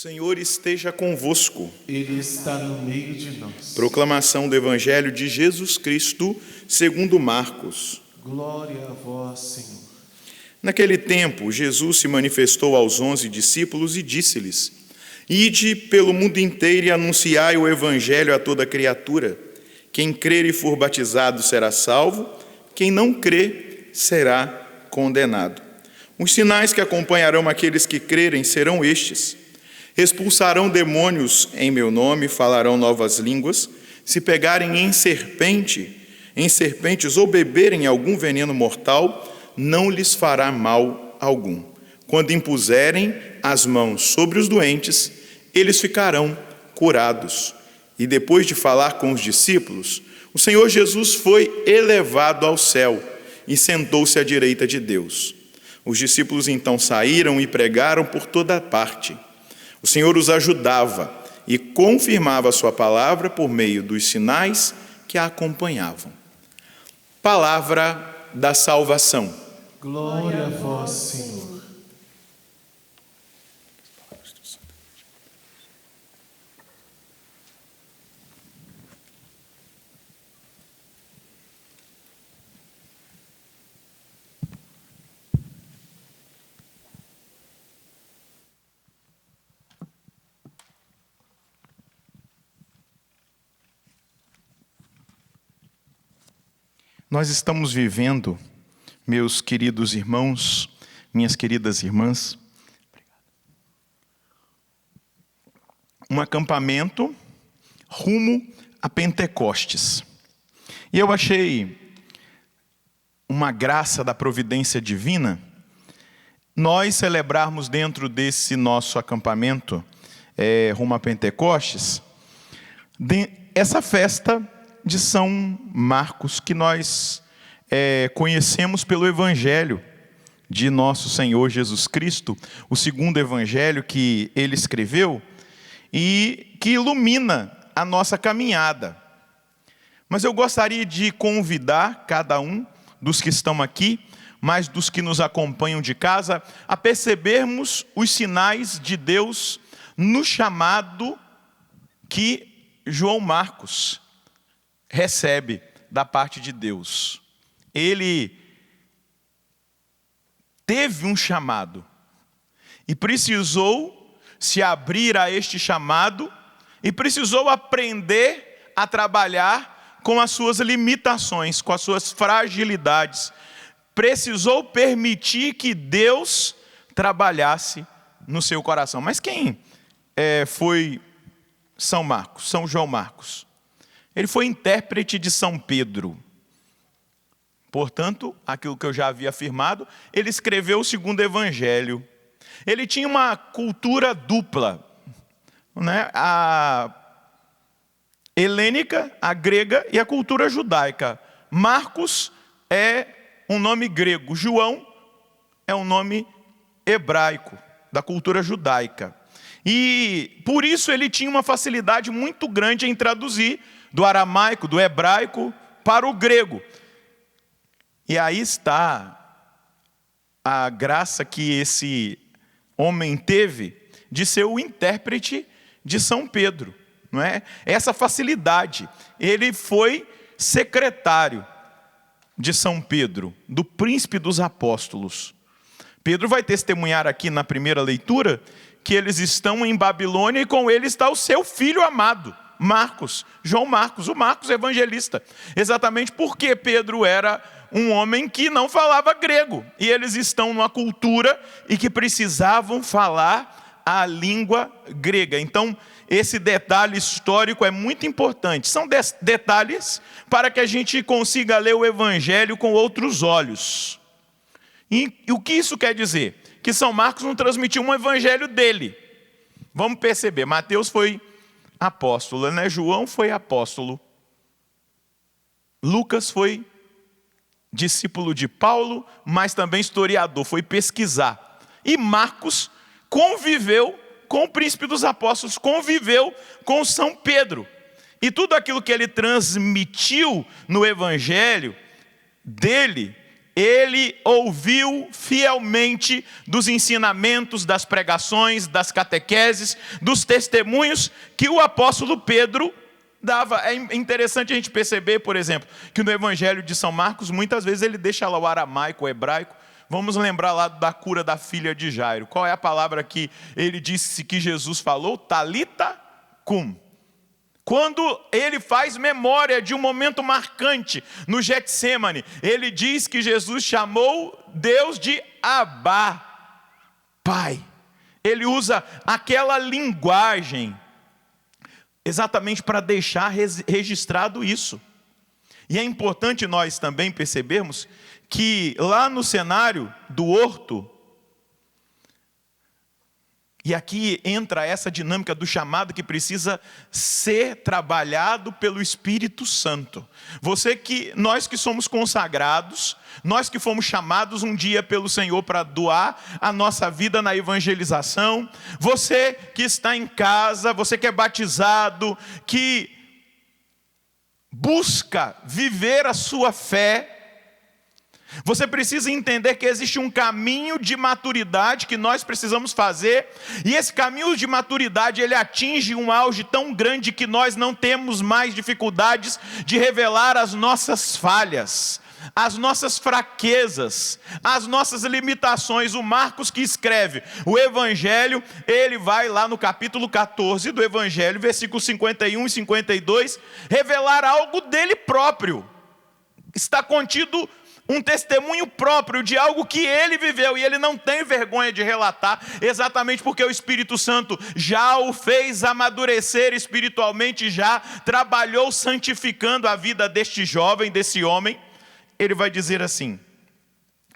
Senhor esteja convosco. Ele está no meio de nós. Proclamação do Evangelho de Jesus Cristo, segundo Marcos. Glória a vós, Senhor. Naquele tempo, Jesus se manifestou aos 11 discípulos e disse-lhes: Ide pelo mundo inteiro e anunciai o Evangelho a toda criatura. Quem crer e for batizado será salvo, quem não crer será condenado. Os sinais que acompanharão aqueles que crerem serão estes: expulsarão demônios em meu nome, falarão novas línguas, se pegarem em serpentes ou beberem algum veneno mortal, não lhes fará mal algum. Quando impuserem as mãos sobre os doentes, eles ficarão curados. E depois de falar com os discípulos, o Senhor Jesus foi elevado ao céu e sentou-se à direita de Deus. Os discípulos então saíram e pregaram por toda parte. O Senhor os ajudava e confirmava a sua palavra por meio dos sinais que a acompanhavam. Palavra da salvação. Glória a vós, Senhor. Nós estamos vivendo, meus queridos irmãos, minhas queridas irmãs, um acampamento rumo a Pentecostes. E eu achei uma graça da providência divina nós celebrarmos dentro desse nosso acampamento rumo a Pentecostes, essa festa de São Marcos, que nós conhecemos pelo Evangelho de nosso Senhor Jesus Cristo, o segundo Evangelho que ele escreveu e que ilumina a nossa caminhada. Mas eu gostaria de convidar cada um dos que estão aqui, mas dos que nos acompanham de casa, a percebermos os sinais de Deus no chamado que João Marcos recebe da parte de Deus. Ele teve um chamado e precisou se abrir a este chamado e precisou aprender a trabalhar com as suas limitações, com as suas fragilidades. Precisou permitir que Deus trabalhasse no seu coração. Mas quem foi São Marcos, São João Marcos? Ele foi intérprete de São Pedro. Portanto, aquilo que eu já havia afirmado, ele escreveu o segundo evangelho. Ele tinha uma cultura dupla, né? A helênica, a grega e a cultura judaica. Marcos é um nome grego, João é um nome hebraico, da cultura judaica. E por isso ele tinha uma facilidade muito grande em traduzir do aramaico, do hebraico, para o grego. E aí está a graça que esse homem teve de ser o intérprete de São Pedro, não é? Essa facilidade. Ele foi secretário de São Pedro, do príncipe dos apóstolos. Pedro vai testemunhar aqui na primeira leitura que eles estão em Babilônia e com ele está o seu filho amado, Marcos, João Marcos, o Marcos evangelista. Exatamente porque Pedro era um homem que não falava grego. E eles estão numa cultura e que precisavam falar a língua grega. Então, esse detalhe histórico é muito importante. São detalhes para que a gente consiga ler o Evangelho com outros olhos. E o que isso quer dizer? Que São Marcos não transmitiu um evangelho dele. Vamos perceber, Mateus foi apóstolo, né? João foi apóstolo. Lucas foi discípulo de Paulo, mas também historiador, foi pesquisar. E Marcos conviveu com o príncipe dos apóstolos, conviveu com São Pedro. E tudo aquilo que ele transmitiu no evangelho dele, ele ouviu fielmente dos ensinamentos, das pregações, das catequeses, dos testemunhos que o apóstolo Pedro dava. É interessante a gente perceber, por exemplo, que no Evangelho de São Marcos, muitas vezes ele deixa lá o aramaico, o hebraico. Vamos lembrar lá da cura da filha de Jairo. Qual é a palavra que ele disse que Jesus falou? Talita cum. Quando ele faz memória de um momento marcante no Getsêmani, ele diz que Jesus chamou Deus de Abá, Pai. Ele usa aquela linguagem exatamente para deixar registrado isso. E é importante nós também percebermos que lá no cenário do horto, e aqui entra essa dinâmica do chamado que precisa ser trabalhado pelo Espírito Santo. Nós que somos consagrados, nós que fomos chamados um dia pelo Senhor para doar a nossa vida na evangelização, você que está em casa, você que é batizado, que busca viver a sua fé, você precisa entender que existe um caminho de maturidade que nós precisamos fazer, e esse caminho de maturidade, ele atinge um auge tão grande que nós não temos mais dificuldades de revelar as nossas falhas, as nossas fraquezas, as nossas limitações. O Marcos, que escreve o Evangelho, ele vai lá no capítulo 14 do Evangelho, versículos 51 e 52, revelar algo dele próprio. Está contido um testemunho próprio de algo que ele viveu, e ele não tem vergonha de relatar, exatamente porque o Espírito Santo já o fez amadurecer espiritualmente, já trabalhou santificando a vida deste jovem, desse homem. Ele vai dizer assim,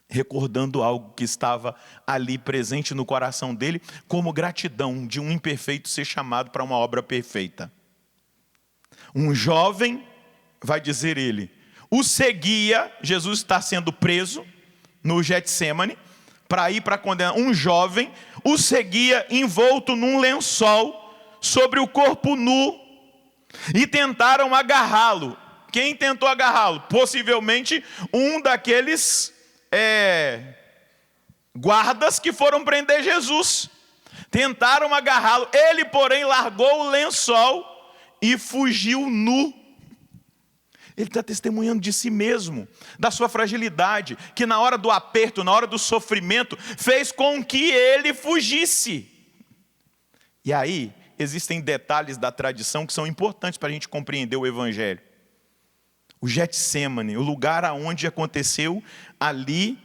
recordando algo que estava ali presente no coração dele, como gratidão de um imperfeito ser chamado para uma obra perfeita. Um jovem, vai dizer ele, o seguia. Jesus está sendo preso no Getsêmani para ir para condenar. Um jovem o seguia envolto num lençol sobre o corpo nu, e tentaram agarrá-lo. Quem tentou agarrá-lo? Possivelmente um daqueles guardas que foram prender Jesus. Tentaram agarrá-lo, ele porém largou o lençol e fugiu nu. Ele está testemunhando de si mesmo, da sua fragilidade, que na hora do aperto, na hora do sofrimento, fez com que ele fugisse. E aí, existem detalhes da tradição que são importantes para a gente compreender o Evangelho. O Getsêmani, o lugar onde aconteceu ali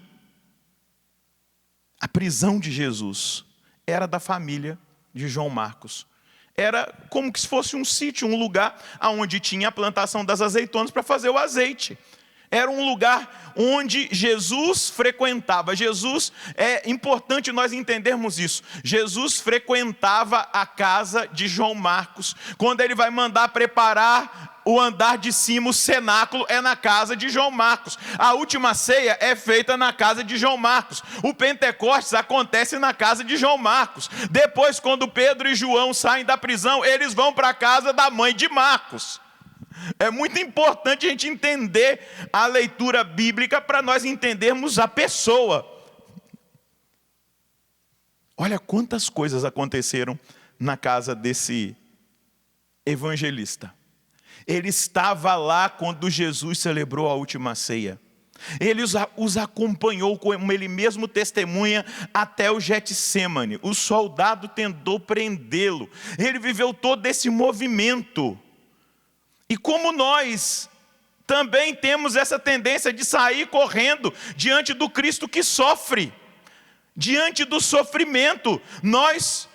a prisão de Jesus, era da família de João Marcos. Era como se fosse um sítio, um lugar onde tinha a plantação das azeitonas para fazer o azeite. Era um lugar onde Jesus frequentava. É importante nós entendermos isso. Jesus frequentava a casa de João Marcos. Quando ele vai mandar preparar o andar de cima, o cenáculo, é na casa de João Marcos. A última ceia é feita na casa de João Marcos. O Pentecostes acontece na casa de João Marcos. Depois, quando Pedro e João saem da prisão, eles vão para a casa da mãe de Marcos. É muito importante a gente entender a leitura bíblica para nós entendermos a pessoa. Olha quantas coisas aconteceram na casa desse evangelista. Ele estava lá quando Jesus celebrou a última ceia. Ele os acompanhou, como ele mesmo testemunha, até o Getsêmani. O soldado tentou prendê-lo. Ele viveu todo esse movimento. E como nós também temos essa tendência de sair correndo diante do Cristo que sofre, diante do sofrimento, nós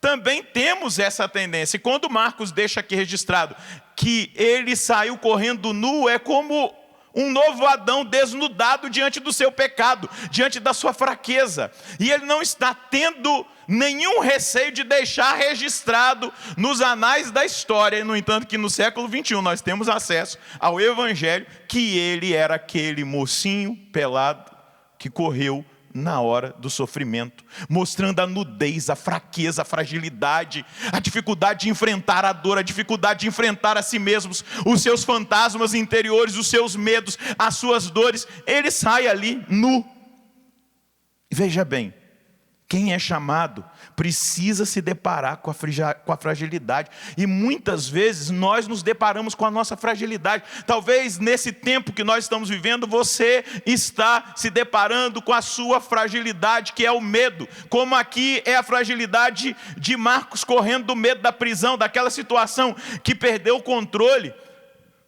também temos essa tendência. E quando Marcos deixa aqui registrado que ele saiu correndo nu, é como um novo Adão desnudado diante do seu pecado, diante da sua fraqueza. E ele não está tendo nenhum receio de deixar registrado nos anais da história. No entanto, que no século 21 nós temos acesso ao Evangelho, que ele era aquele mocinho pelado que correu na hora do sofrimento, mostrando a nudez, a fraqueza, a fragilidade, a dificuldade de enfrentar a dor, a dificuldade de enfrentar a si mesmos, os seus fantasmas interiores, os seus medos, as suas dores. Ele sai ali nu. Veja bem, quem é chamado precisa se deparar com a fragilidade. E muitas vezes nós nos deparamos com a nossa fragilidade. Talvez nesse tempo que nós estamos vivendo, você está se deparando com a sua fragilidade, que é o medo. Como aqui é a fragilidade de Marcos correndo do medo da prisão, daquela situação que perdeu o controle.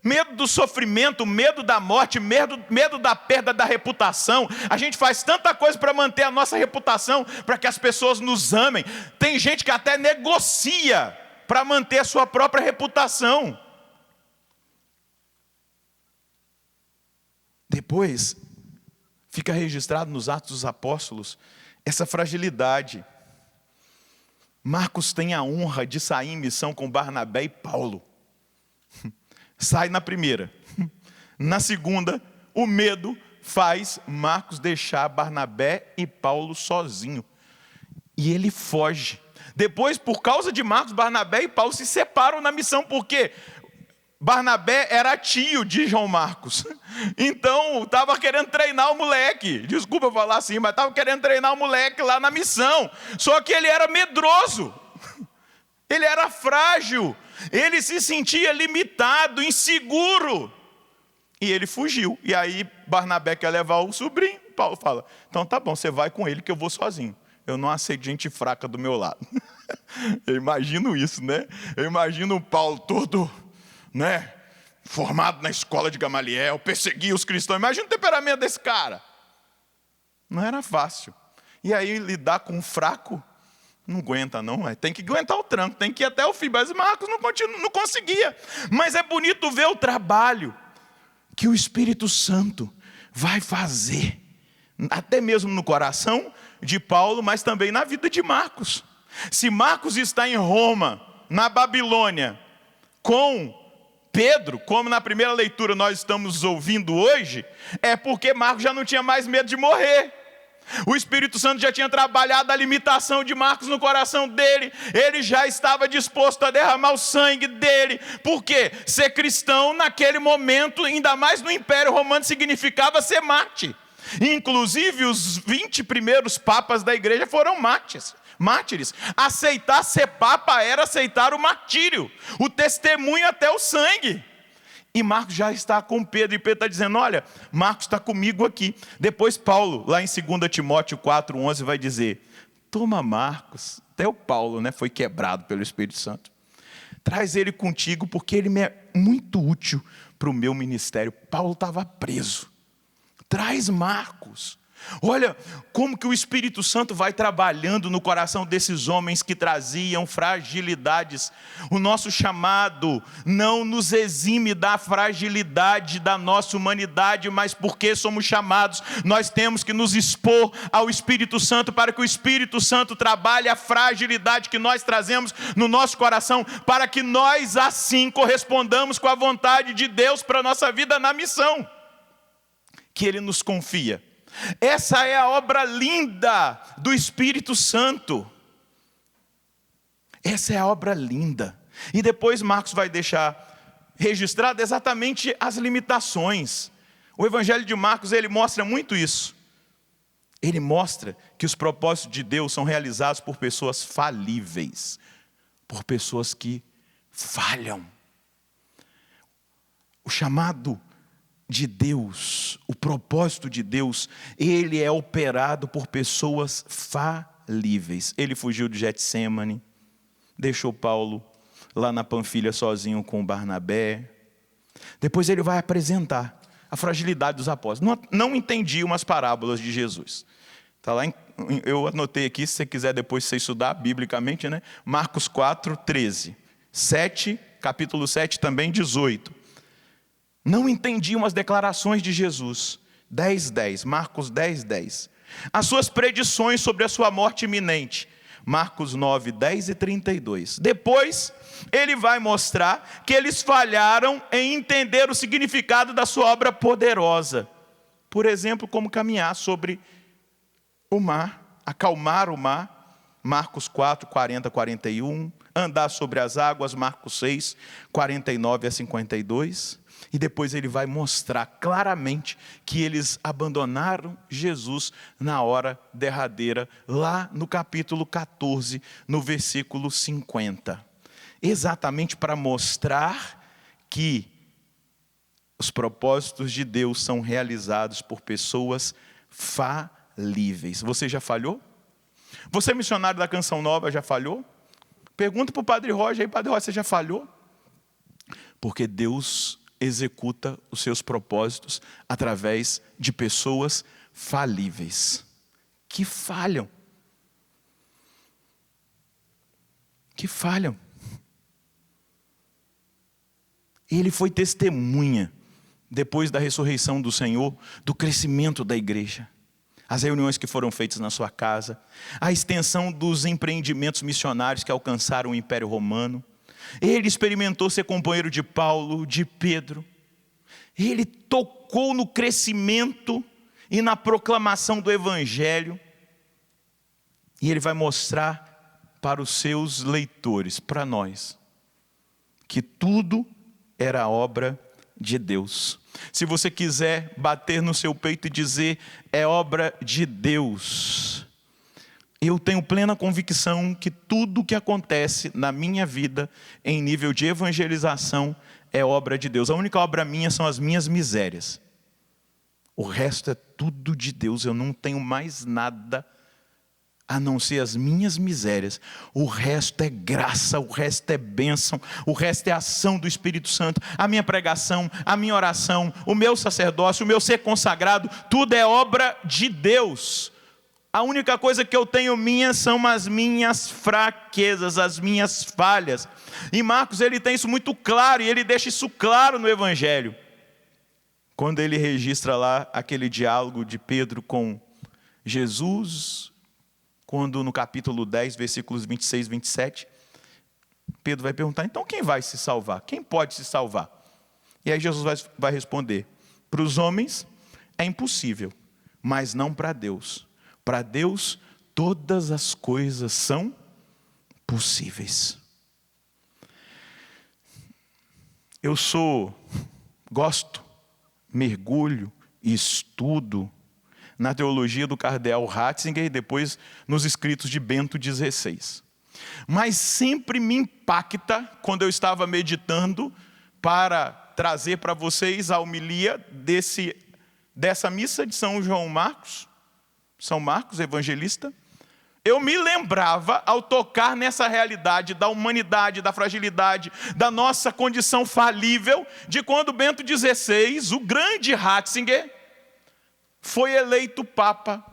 Medo do sofrimento, medo da morte, medo da perda da reputação. A gente faz tanta coisa para manter a nossa reputação, para que as pessoas nos amem. Tem gente que até negocia para manter a sua própria reputação. Depois, fica registrado nos Atos dos Apóstolos essa fragilidade. Marcos tem a honra de sair em missão com Barnabé e Paulo. Sai na primeira. Na segunda, o medo faz Marcos deixar Barnabé e Paulo sozinho. E ele foge. Depois, por causa de Marcos, Barnabé e Paulo se separam na missão. Por quê? Barnabé era tio de João Marcos. Então, estava querendo treinar o moleque. Desculpa falar assim, mas estava querendo treinar o moleque lá na missão. Só que ele era medroso. Ele era frágil. Ele se sentia limitado, inseguro. E ele fugiu. E aí Barnabé quer levar o sobrinho. Paulo fala, então tá bom, você vai com ele que eu vou sozinho. Eu não aceito gente fraca do meu lado. Eu imagino isso, né? Eu imagino o Paulo todo, né? Formado na escola de Gamaliel, perseguia os cristãos. Imagina o temperamento desse cara. Não era fácil. E aí lidar com um fraco, não aguenta não, tem que aguentar o tranco, tem que ir até o fim. Mas Marcos não conseguia. Mas é bonito ver o trabalho que o Espírito Santo vai fazer, até mesmo no coração de Paulo, mas também na vida de Marcos. Se Marcos está em Roma, na Babilônia, com Pedro, como na primeira leitura nós estamos ouvindo hoje, é porque Marcos já não tinha mais medo de morrer. O Espírito Santo já tinha trabalhado a limitação de Marcos no coração dele. Ele já estava disposto a derramar o sangue dele. Por quê? Ser cristão naquele momento, ainda mais no Império Romano, significava ser mártir. Inclusive os 20 primeiros papas da igreja foram mártires. Aceitar ser papa era aceitar o martírio, o testemunho até o sangue. E Marcos já está com Pedro, e Pedro está dizendo, olha, Marcos está comigo aqui. Depois Paulo, lá em 2 Timóteo 4:11, vai dizer, toma Marcos, até o Paulo, né, foi quebrado pelo Espírito Santo. Traz ele contigo, porque ele me é muito útil para o meu ministério. Paulo estava preso. Traz Marcos. Olha como que o Espírito Santo vai trabalhando no coração desses homens que traziam fragilidades. O nosso chamado não nos exime da fragilidade da nossa humanidade, mas porque somos chamados, nós temos que nos expor ao Espírito Santo, para que o Espírito Santo trabalhe a fragilidade que nós trazemos no nosso coração, para que nós assim correspondamos com a vontade de Deus para a nossa vida na missão que Ele nos confia. Essa é a obra linda do Espírito Santo. Essa é a obra linda. E depois Marcos vai deixar registrado exatamente as limitações. O Evangelho de Marcos, ele mostra muito isso. Ele mostra que os propósitos de Deus são realizados por pessoas falíveis, por pessoas que falham. O chamado de Deus, o propósito de Deus, ele é operado por pessoas falíveis. Ele fugiu de Getsêmani, deixou Paulo lá na Panfilha sozinho com Barnabé. Depois ele vai apresentar a fragilidade dos apóstolos. Não entendi umas parábolas de Jesus. Tá lá, eu anotei aqui, se você quiser depois você estudar biblicamente, né? Marcos 4:13, capítulo 7 também 18. Não entendi umas declarações de Jesus. 10:10, Marcos 10:10. As suas predições sobre a sua morte iminente. Marcos 9:10 e 32. Depois, ele vai mostrar que eles falharam em entender o significado da sua obra poderosa. Por exemplo, como caminhar sobre o mar, acalmar o mar, Marcos 4, 40, 41, andar sobre as águas, Marcos 6, 49 a 52, e depois ele vai mostrar claramente que eles abandonaram Jesus na hora derradeira, lá no capítulo 14, no versículo 50, exatamente para mostrar que os propósitos de Deus são realizados por pessoas falíveis. Você já falhou? Você, missionário da Canção Nova, já falhou? Pergunta para o Padre Roger aí, Padre Roger, você já falhou? Porque Deus executa os seus propósitos através de pessoas falíveis, que falham. Que falham. Ele foi testemunha, depois da ressurreição do Senhor, do crescimento da igreja. As reuniões que foram feitas na sua casa, a extensão dos empreendimentos missionários que alcançaram o Império Romano. Ele experimentou ser companheiro de Paulo, de Pedro. Ele tocou no crescimento e na proclamação do Evangelho. E ele vai mostrar para os seus leitores, para nós, que tudo era obra de Deus. Se você quiser bater no seu peito e dizer, é obra de Deus, eu tenho plena convicção que tudo que acontece na minha vida, em nível de evangelização, é obra de Deus. A única obra minha são as minhas misérias. O resto é tudo de Deus. Eu não tenho mais nada a não ser as minhas misérias. O resto é graça, o resto é bênção, o resto é ação do Espírito Santo. A minha pregação, a minha oração, o meu sacerdócio, o meu ser consagrado, tudo é obra de Deus. A única coisa que eu tenho minha são as minhas fraquezas, as minhas falhas. E Marcos, ele tem isso muito claro, e ele deixa isso claro no Evangelho. Quando ele registra lá aquele diálogo de Pedro com Jesus, quando no capítulo 10, versículos 26 e 27, Pedro vai perguntar, então quem vai se salvar? Quem pode se salvar? E aí Jesus vai responder, para os homens é impossível, mas não para Deus. Para Deus todas as coisas são possíveis. Eu gosto, mergulho, estudo na teologia do cardeal Ratzinger e depois nos escritos de Bento XVI. Mas sempre me impacta quando eu estava meditando para trazer para vocês a homilia dessa missa de São Marcos, evangelista. Eu me lembrava, ao tocar nessa realidade da humanidade, da fragilidade, da nossa condição falível, de quando Bento XVI, o grande Ratzinger, foi eleito Papa.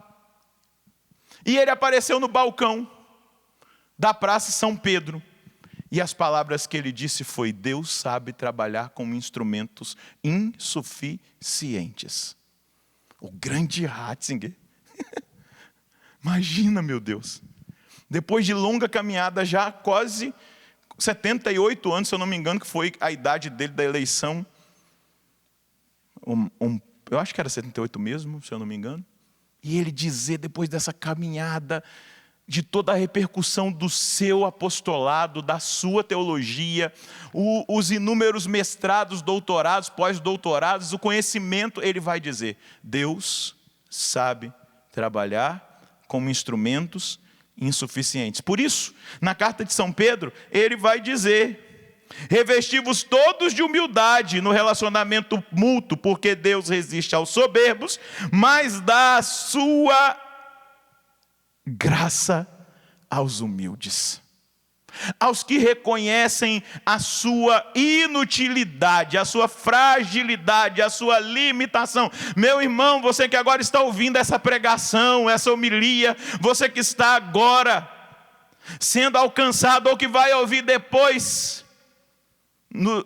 E ele apareceu no balcão da Praça São Pedro. E as palavras que ele disse foi, Deus sabe trabalhar com instrumentos insuficientes. O grande Ratzinger. Imagina, meu Deus. Depois de longa caminhada, já quase 78 anos, se eu não me engano, que foi a idade dele da eleição. Eu acho que era 78 mesmo, se eu não me engano. E ele dizer, depois dessa caminhada, de toda a repercussão do seu apostolado, da sua teologia, os inúmeros mestrados, doutorados, pós-doutorados, o conhecimento, ele vai dizer, Deus sabe trabalhar como instrumentos insuficientes. Por isso, na carta de São Pedro, ele vai dizer, revesti-vos todos de humildade no relacionamento mútuo, porque Deus resiste aos soberbos, mas dá a sua graça aos humildes. Aos que reconhecem a sua inutilidade, a sua fragilidade, a sua limitação. Meu irmão, você que agora está ouvindo essa pregação, essa homilia, você que está agora sendo alcançado ou que vai ouvir depois,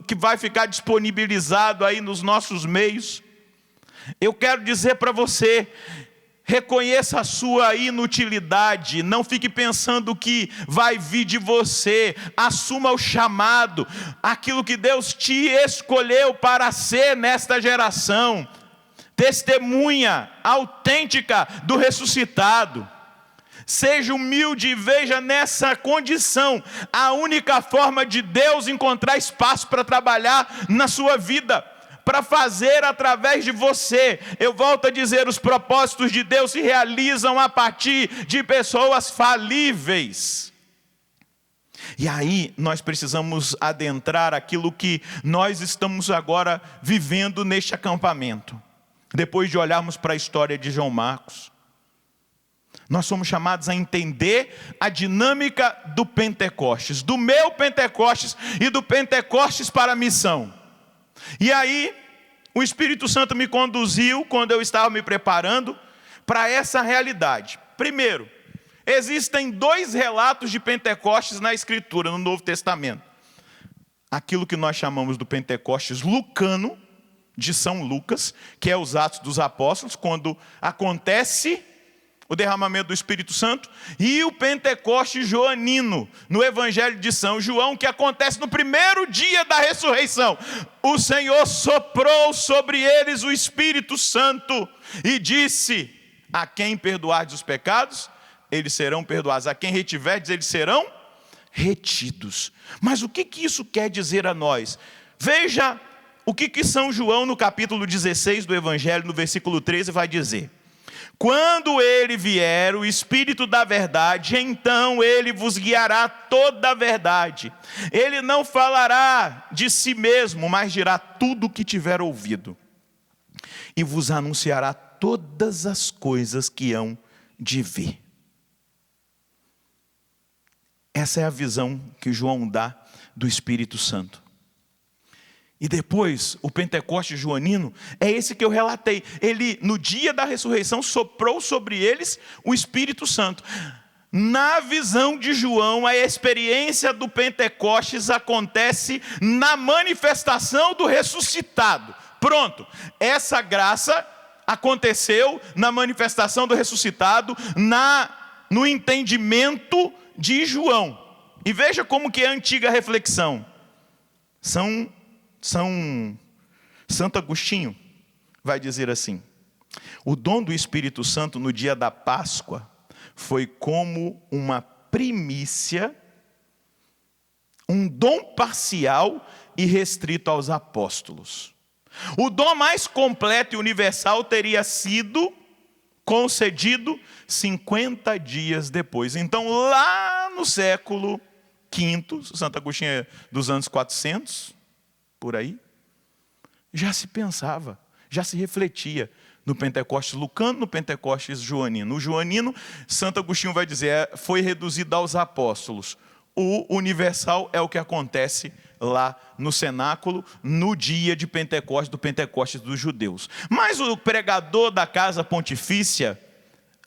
que vai ficar disponibilizado aí nos nossos meios, eu quero dizer para você, reconheça a sua inutilidade, não fique pensando que vai vir de você, assuma o chamado, aquilo que Deus te escolheu para ser nesta geração. testemunha autêntica do ressuscitado. Seja humilde e veja nessa condição a única forma de Deus encontrar espaço para trabalhar na sua vida, para fazer através de você. Eu volto a dizer, os propósitos de Deus se realizam a partir de pessoas falíveis. E aí nós precisamos adentrar aquilo que nós estamos agora vivendo neste acampamento. Depois de olharmos para a história de João Marcos, nós somos chamados a entender a dinâmica do Pentecostes, do meu Pentecostes e do Pentecostes para a missão. E aí, o Espírito Santo me conduziu, quando eu estava me preparando, para essa realidade. Primeiro, existem 2 relatos de Pentecostes na Escritura, no Novo Testamento. Aquilo que nós chamamos do Pentecostes lucano, de São Lucas, que é os Atos dos Apóstolos, quando acontece o derramamento do Espírito Santo, e o Pentecostes joanino, no Evangelho de São João, que acontece no primeiro dia da ressurreição. O Senhor soprou sobre eles o Espírito Santo e disse: a quem perdoardes os pecados, eles serão perdoados. A quem retiverdes, eles serão retidos. Mas o que isso quer dizer a nós? Veja o que São João, no capítulo 16 do Evangelho, no versículo 13, vai dizer: quando ele vier, o Espírito da verdade, então ele vos guiará toda a verdade. Ele não falará de si mesmo, mas dirá tudo o que tiver ouvido. E vos anunciará todas as coisas que hão de vir. Essa é a visão que João dá do Espírito Santo. E depois, o Pentecostes joanino, é esse que eu relatei. Ele, no dia da ressurreição, soprou sobre eles o Espírito Santo. Na visão de João, a experiência do Pentecostes acontece na manifestação do ressuscitado. Pronto, essa graça aconteceu na manifestação do ressuscitado, no entendimento de João. E veja como que é a antiga reflexão. Santo Agostinho vai dizer assim: o dom do Espírito Santo no dia da Páscoa foi como uma primícia, um dom parcial e restrito aos apóstolos. O dom mais completo e universal teria sido concedido 50 dias depois. Então, lá no século V, Santo Agostinho é dos anos 400, por aí, já se pensava, já se refletia no Pentecostes lucano, no Pentecostes joanino. O joanino, Santo Agostinho vai dizer, foi reduzido aos apóstolos. O universal é o que acontece lá no cenáculo, no dia de Pentecostes, do Pentecostes dos judeus. Mas o pregador da Casa Pontifícia,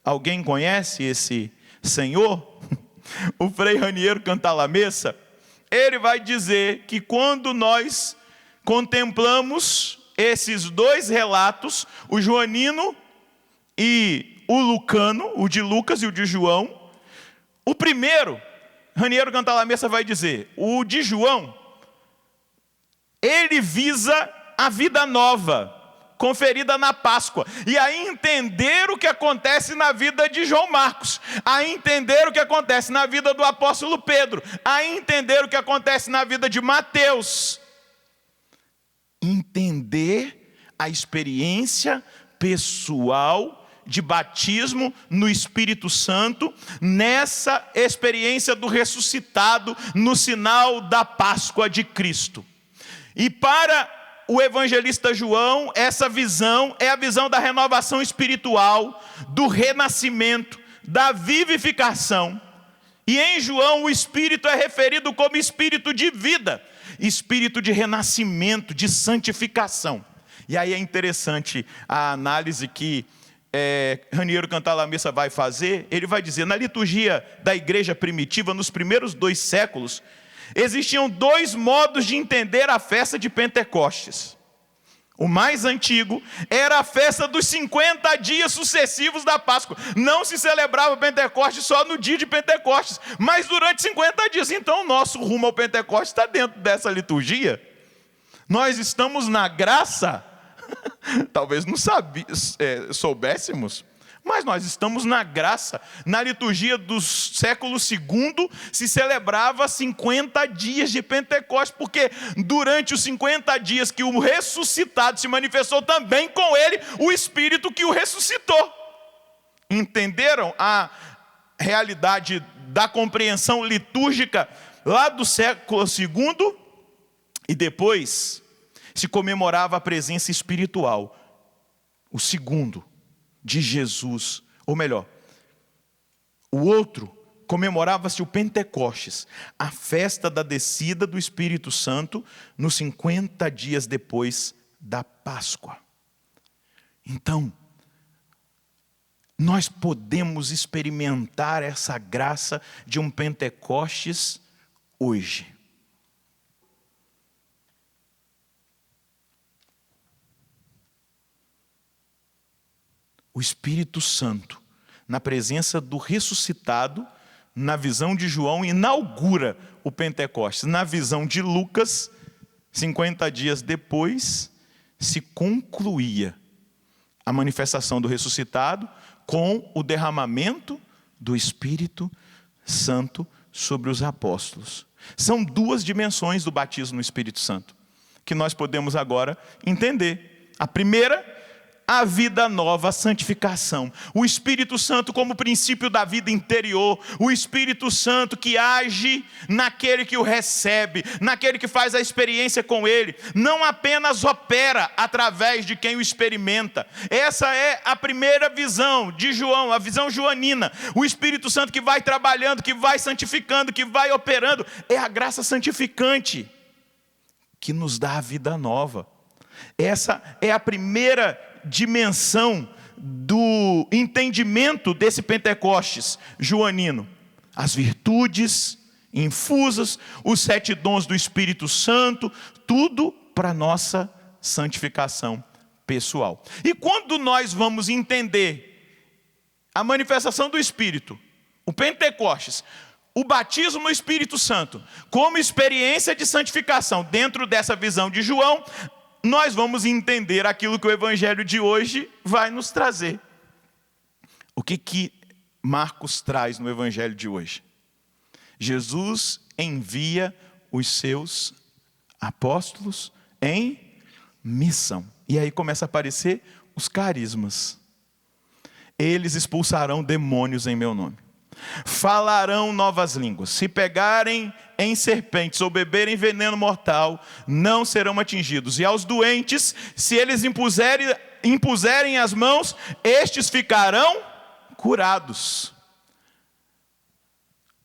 alguém conhece esse senhor? O Frei Raniero Cantalamessa, ele vai dizer que quando nós contemplamos esses 2 relatos, o joanino e o lucano, o de Lucas e o de João, o primeiro, Raniero Cantalamessa vai dizer, o de João, ele visa a vida nova, conferida na Páscoa, e a entender o que acontece na vida de João Marcos, a entender o que acontece na vida do apóstolo Pedro, a entender o que acontece na vida de Mateus, entender a experiência pessoal de batismo no Espírito Santo, nessa experiência do ressuscitado, no sinal da Páscoa de Cristo. E para o evangelista João, essa visão é a visão da renovação espiritual, do renascimento, da vivificação. E em João o Espírito é referido como Espírito de vida, Espírito de renascimento, de santificação. E aí é interessante a análise que Raniero Cantalamessa vai fazer. Ele vai dizer, na liturgia da igreja primitiva, nos primeiros 2 séculos, existiam 2 modos de entender a festa de Pentecostes. O mais antigo era a festa dos 50 dias sucessivos da Páscoa. Não se celebrava Pentecostes só no dia de Pentecostes, mas durante 50 dias. Então o nosso rumo ao Pentecostes está dentro dessa liturgia. Nós estamos na graça Talvez não soubéssemos. Mas nós estamos na graça. Na liturgia do século II, se celebrava 50 dias de Pentecostes, porque durante os 50 dias que o ressuscitado se manifestou, também com ele o Espírito que o ressuscitou. Entenderam a realidade da compreensão litúrgica lá do século II? E depois se comemorava a presença espiritual, o segundo, de Jesus, ou melhor, o outro, comemorava-se o Pentecostes, a festa da descida do Espírito Santo, nos 50 dias depois da Páscoa. Então, nós podemos experimentar essa graça de um Pentecostes hoje. O Espírito Santo, na presença do ressuscitado, na visão de João, inaugura o Pentecostes. Na visão de Lucas, 50 dias depois, se concluía a manifestação do ressuscitado com o derramamento do Espírito Santo sobre os apóstolos. São duas dimensões do batismo no Espírito Santo, que nós podemos agora entender. A primeira, a vida nova, a santificação. O Espírito Santo como princípio da vida interior. O Espírito Santo que age naquele que o recebe, naquele que faz a experiência com ele. Não apenas opera através de quem o experimenta. Essa é a primeira visão de João, a visão joanina. O Espírito Santo que vai trabalhando, que vai santificando, que vai operando. É a graça santificante que nos dá a vida nova. Essa é a primeira dimensão do entendimento desse Pentecostes joanino. As virtudes infusas, os 7 dons do Espírito Santo, tudo para nossa santificação pessoal. E quando nós vamos entender a manifestação do Espírito, o Pentecostes, o batismo no Espírito Santo, como experiência de santificação dentro dessa visão de João, nós vamos entender aquilo que o Evangelho de hoje vai nos trazer. O que Marcos traz no Evangelho de hoje? Jesus envia os seus apóstolos em missão. E aí começa a aparecer os carismas. Eles expulsarão demônios em meu nome. Falarão novas línguas. Se pegarem em serpentes ou beberem veneno mortal, não serão atingidos. E aos doentes, se eles impuserem as mãos, estes ficarão curados.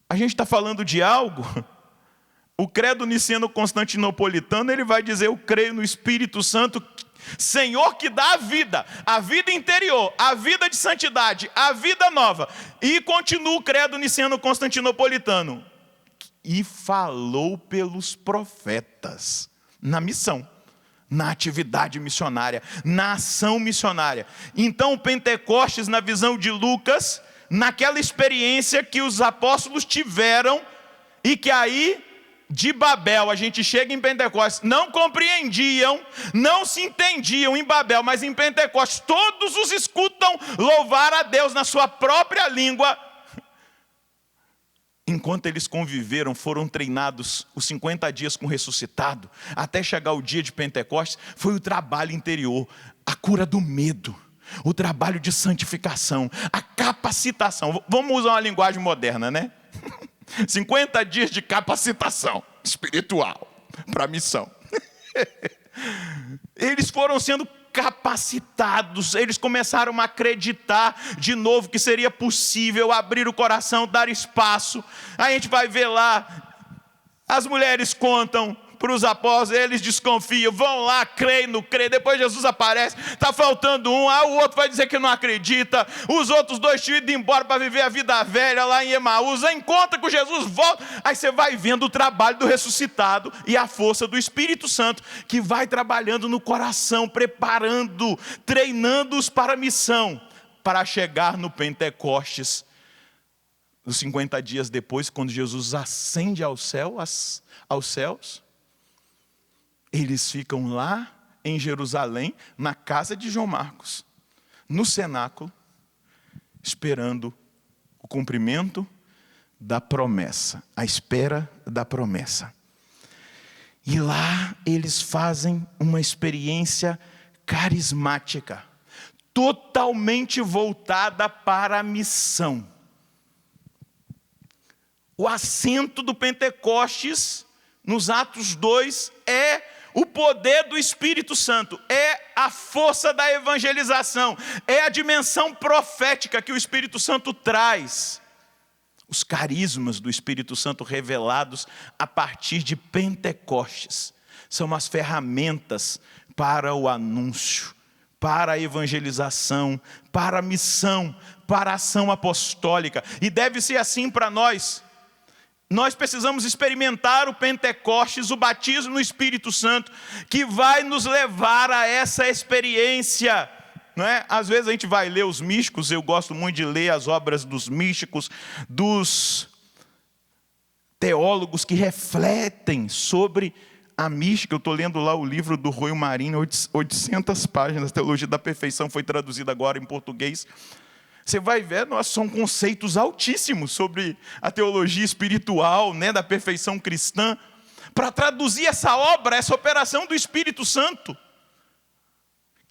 A gente está falando de algo. O credo niceno-constantinopolitano, ele vai dizer: eu creio no Espírito Santo, Senhor que dá a vida interior, a vida de santidade, a vida nova. E continua o credo niceno-constantinopolitano. E falou pelos profetas, na missão, na atividade missionária, na ação missionária. Então o Pentecostes, na visão de Lucas, naquela experiência que os apóstolos tiveram, e que aí, de Babel, a gente chega em Pentecostes, não compreendiam, não se entendiam em Babel, mas em Pentecostes todos os escutam louvar a Deus na sua própria língua. Enquanto eles conviveram, foram treinados os 50 dias com o ressuscitado, até chegar o dia de Pentecostes, foi o trabalho interior, a cura do medo, o trabalho de santificação, a capacitação. Vamos usar uma linguagem moderna, né? 50 dias de capacitação espiritual para a missão. Eles foram sendo capacitados, eles começaram a acreditar de novo que seria possível abrir o coração, dar espaço. A gente vai ver lá, as mulheres contam para os apóstolos, eles desconfiam, vão lá, creem, não creem, depois Jesus aparece, está faltando um, o outro vai dizer que não acredita, os outros 2 tinham ido embora para viver a vida velha lá em Emaús, encontra com Jesus, volta, aí você vai vendo o trabalho do ressuscitado e a força do Espírito Santo, que vai trabalhando no coração, preparando, treinando-os para a missão, para chegar no Pentecostes, os 50 dias depois, quando Jesus ascende aos céus, eles ficam lá em Jerusalém, na casa de João Marcos, no cenáculo, esperando o cumprimento da promessa, a espera da promessa. E lá eles fazem uma experiência carismática, totalmente voltada para a missão. O assento do Pentecostes, nos Atos 2, é o poder do Espírito Santo, é a força da evangelização, é a dimensão profética que o Espírito Santo traz. Os carismas do Espírito Santo revelados a partir de Pentecostes são as ferramentas para o anúncio, para a evangelização, para a missão, para a ação apostólica. E deve ser assim para nós. Nós precisamos experimentar o Pentecostes, o batismo no Espírito Santo, que vai nos levar a essa experiência, não é? Às vezes a gente vai ler os místicos, eu gosto muito de ler as obras dos místicos, dos teólogos que refletem sobre a mística. Eu estou lendo lá o livro do Rui Marinho, 800 páginas, Teologia da Perfeição, foi traduzido agora em português. Você vai ver, são conceitos altíssimos sobre a teologia espiritual, né, da perfeição cristã, para traduzir essa obra, essa operação do Espírito Santo,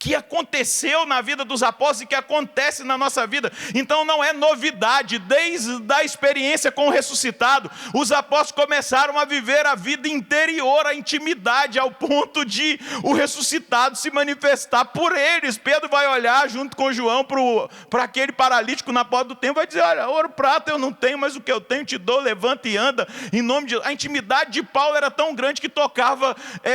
que aconteceu na vida dos apóstolos e que acontece na nossa vida. Então não é novidade, desde a experiência com o ressuscitado, os apóstolos começaram a viver a vida interior, a intimidade, ao ponto de o ressuscitado se manifestar por eles. Pedro vai olhar junto com João para aquele paralítico na porta do templo, vai dizer: olha, ouro, prata eu não tenho, mas o que eu tenho te dou, levanta e anda, em nome de... A intimidade de Paulo era tão grande que tocava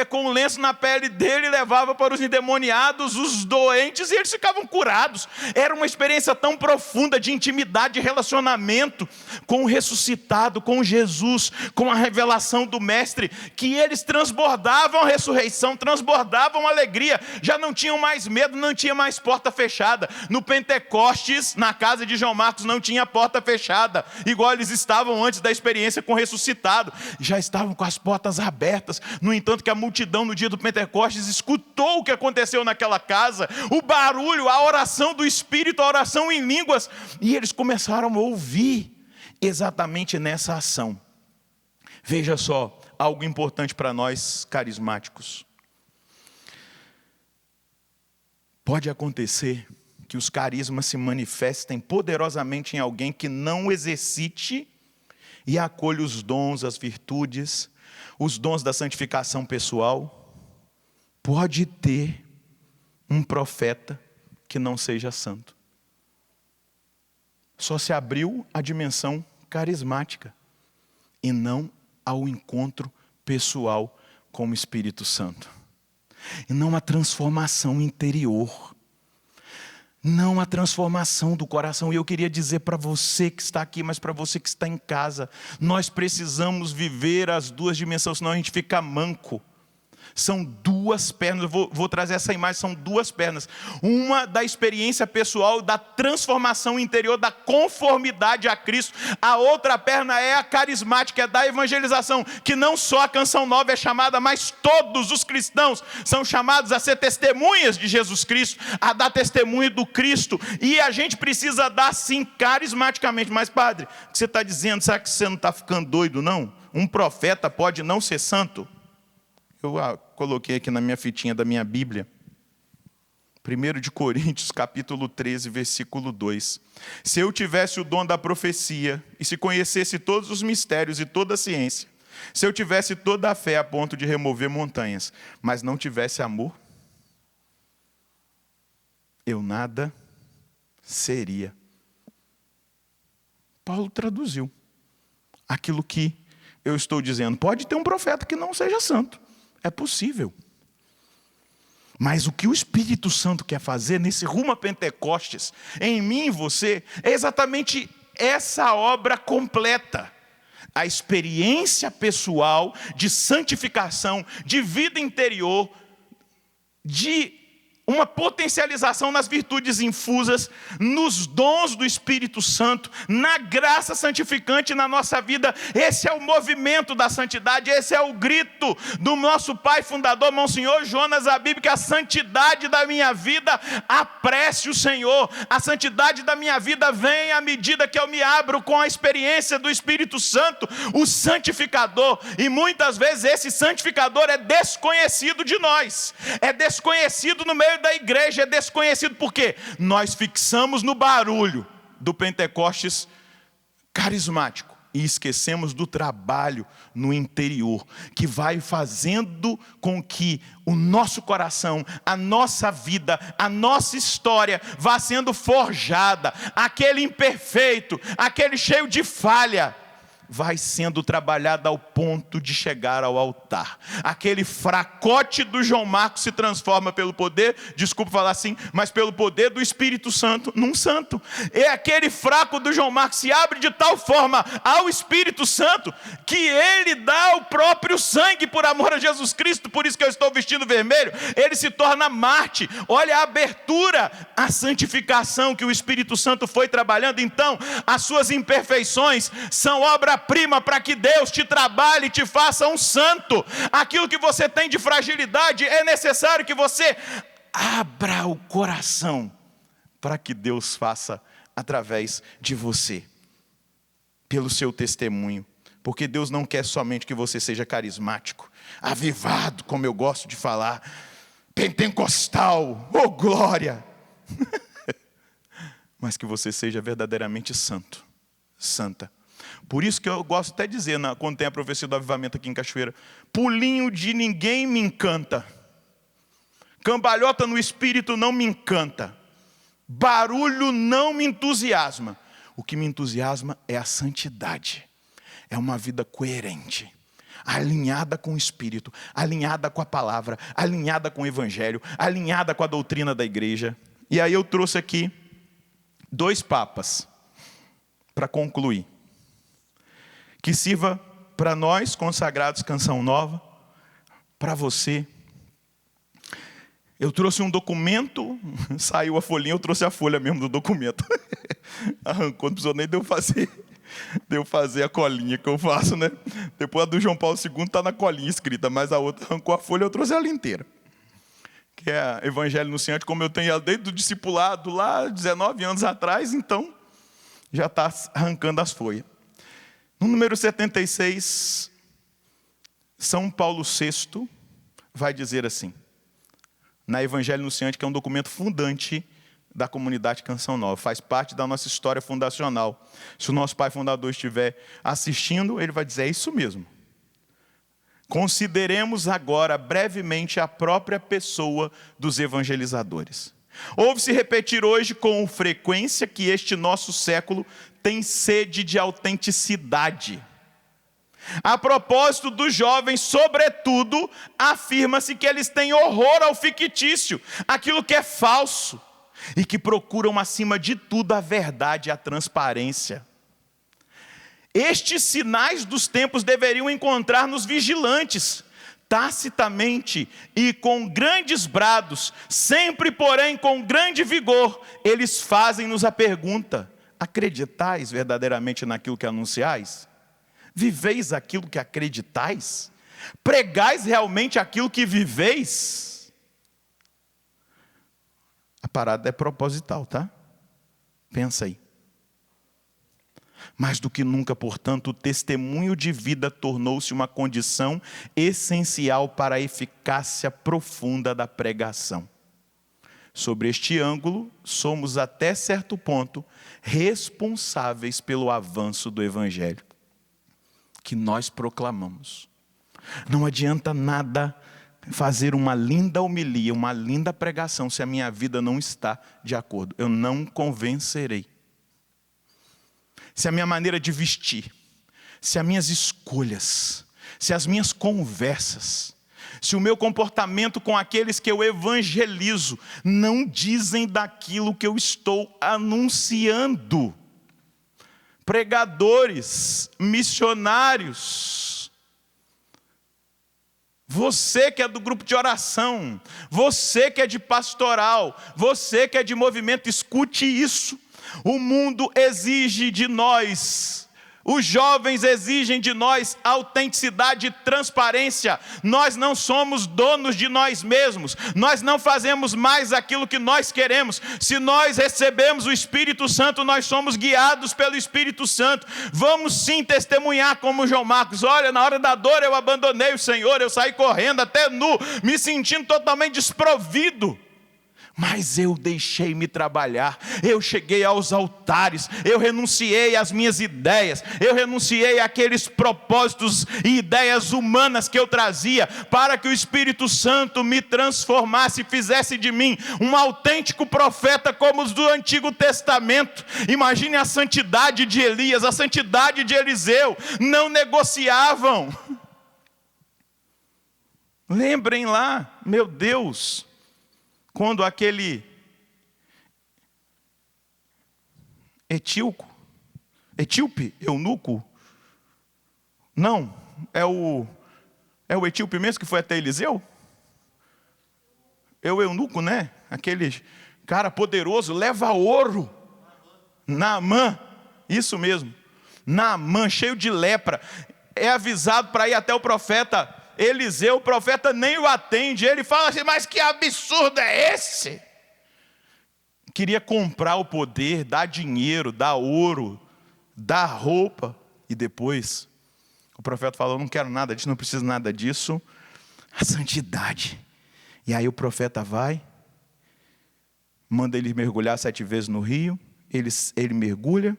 com um lenço na pele dele e levava para os endemoniados, os doentes, e eles ficavam curados. Era uma experiência tão profunda de intimidade, de relacionamento com o ressuscitado, com Jesus, com a revelação do Mestre, que eles transbordavam a ressurreição, transbordavam a alegria, já não tinham mais medo, não tinha mais porta fechada. No Pentecostes, na casa de João Marcos, não tinha porta fechada, igual eles estavam antes da experiência com o ressuscitado, já estavam com as portas abertas. No entanto, que a multidão no dia do Pentecostes escutou o que aconteceu naquela casa, o barulho, a oração do Espírito, a oração em línguas, e eles começaram a ouvir exatamente nessa ação. Veja só, algo importante para nós carismáticos. Pode acontecer que os carismas se manifestem poderosamente em alguém que não exercite e acolha os dons, as virtudes, os dons da santificação pessoal. Pode ter um profeta que não seja santo. Só se abriu a dimensão carismática e não ao encontro pessoal com o Espírito Santo. E não a transformação interior. Não a transformação do coração. E eu queria dizer para você que está aqui, mas para você que está em casa, nós precisamos viver as duas dimensões, senão a gente fica manco. São duas pernas, eu vou trazer essa imagem, são duas pernas. Uma da experiência pessoal, da transformação interior, da conformidade a Cristo. A outra perna é a carismática, é da evangelização, que não só a Canção Nova é chamada, mas todos os cristãos são chamados a ser testemunhas de Jesus Cristo, a dar testemunho do Cristo. E a gente precisa dar sim, carismaticamente. Mas padre, o que você está dizendo, será que você não está ficando doido não? Um profeta pode não ser santo? Eu coloquei aqui na minha fitinha da minha Bíblia, 1 de Coríntios, capítulo 13, versículo 2. Se eu tivesse o dom da profecia, e se conhecesse todos os mistérios e toda a ciência, se eu tivesse toda a fé a ponto de remover montanhas, mas não tivesse amor, eu nada seria. Paulo traduziu aquilo que eu estou dizendo. Pode ter um profeta que não seja santo. É possível. Mas o que o Espírito Santo quer fazer nesse rumo a Pentecostes, em mim e você, é exatamente essa obra completa. A experiência pessoal de santificação, de vida interior, de uma potencialização nas virtudes infusas, nos dons do Espírito Santo, na graça santificante na nossa vida. Esse é o movimento da santidade, esse é o grito do nosso pai fundador, Monsenhor Jonas Abib, que a santidade da minha vida apresse o Senhor, a santidade da minha vida vem à medida que eu me abro com a experiência do Espírito Santo, o santificador, e muitas vezes esse santificador é desconhecido de nós, é desconhecido no meio da igreja, é desconhecido porque nós fixamos no barulho do Pentecostes carismático e esquecemos do trabalho no interior, que vai fazendo com que o nosso coração, a nossa vida, a nossa história vá sendo forjada. Aquele imperfeito, aquele cheio de falha, vai sendo trabalhado ao ponto de chegar ao altar. Aquele fracote do João Marcos se transforma pelo poder, desculpa falar assim, mas pelo poder do Espírito Santo, num santo. E aquele fraco do João Marcos se abre de tal forma ao Espírito Santo, que ele dá o próprio sangue por amor a Jesus Cristo. Por isso que eu estou vestindo vermelho. Ele se torna Marte. Olha a abertura, a santificação que o Espírito Santo foi trabalhando. Então, as suas imperfeições são obra-prima para que Deus te trabalhe e te faça um santo. Aquilo que você tem de fragilidade, é necessário que você abra o coração para que Deus faça através de você, pelo seu testemunho. Porque Deus não quer somente que você seja carismático, avivado, como eu gosto de falar, pentecostal, oh glória, mas que você seja verdadeiramente santo, santa. Por isso que eu gosto até de dizer, quando tem a profecia do avivamento aqui em Cachoeira, pulinho de ninguém me encanta, cambalhota no espírito não me encanta, barulho não me entusiasma. O que me entusiasma é a santidade, é uma vida coerente, alinhada com o Espírito, alinhada com a palavra, alinhada com o Evangelho, alinhada com a doutrina da igreja. E aí eu trouxe aqui 2 papas, para concluir, que sirva para nós consagrados Canção Nova, para você. Eu trouxe um documento, saiu a folhinha, eu trouxe a folha mesmo do documento. Arrancou, não precisou nem de eu fazer a colinha que eu faço, né? Depois a do João Paulo II está na colinha escrita, mas a outra arrancou a folha, eu trouxe ela inteira. Que é Evangelho Anunciante, como eu tenho ela desde o discipulado lá, 19 anos atrás, então já está arrancando as folhas. No número 76, São Paulo VI vai dizer assim, na Evangelho Anunciante, que é um documento fundante da comunidade Canção Nova, faz parte da nossa história fundacional. Se o nosso pai fundador estiver assistindo, ele vai dizer, é isso mesmo. Consideremos agora brevemente a própria pessoa dos evangelizadores. Ouve-se repetir hoje com frequência que este nosso século tem sede de autenticidade. A propósito dos jovens, sobretudo, afirma-se que eles têm horror ao fictício, aquilo que é falso, e que procuram acima de tudo a verdade e a transparência. Estes sinais dos tempos deveriam encontrar nos vigilantes, tacitamente e com grandes brados, sempre porém com grande vigor, eles fazem-nos a pergunta, acreditais verdadeiramente naquilo que anunciais? Viveis aquilo que acreditais? Pregais realmente aquilo que viveis? A parada é proposital, tá? Pensa aí. Mais do que nunca, portanto, o testemunho de vida tornou-se uma condição essencial para a eficácia profunda da pregação. Sobre este ângulo, somos até certo ponto responsáveis pelo avanço do Evangelho que nós proclamamos. Não adianta nada fazer uma linda homilia, uma linda pregação, se a minha vida não está de acordo. Eu não convencerei. Se a minha maneira de vestir, se as minhas escolhas, se as minhas conversas, se o meu comportamento com aqueles que eu evangelizo não dizem daquilo que eu estou anunciando. Pregadores, missionários, Você que é do grupo de oração, você que é de pastoral, você que é de movimento, escute isso. O mundo exige de nós, os jovens exigem de nós autenticidade e transparência. Nós não somos donos de nós mesmos, nós não fazemos mais aquilo que nós queremos. Se nós recebemos o Espírito Santo, nós somos guiados pelo Espírito Santo. Vamos sim testemunhar como João Marcos. Olha, na hora da dor eu abandonei o Senhor, eu saí correndo até nu, me sentindo totalmente desprovido. Mas eu deixei-me trabalhar, eu cheguei aos altares, eu renunciei às minhas ideias, eu renunciei àqueles propósitos e ideias humanas que eu trazia, para que o Espírito Santo me transformasse e fizesse de mim um autêntico profeta como os do Antigo Testamento. Imagine a santidade de Elias, a santidade de Eliseu, não negociavam. Lembrem lá, meu Deus, quando aquele etíope, eunuco, não, é o etíope mesmo que foi até Eliseu? É o eunuco, né? Aquele cara poderoso, leva ouro. Naamã, isso mesmo. Naamã, cheio de lepra, é avisado para ir até o profeta Eliseu. O profeta nem o atende, ele fala assim: mas que absurdo é esse? Queria comprar o poder, dar dinheiro, dar ouro, dar roupa, e depois o profeta falou: não quero nada disso, não preciso nada disso, a santidade. E aí o profeta vai, manda ele mergulhar 7 vezes no rio, ele mergulha,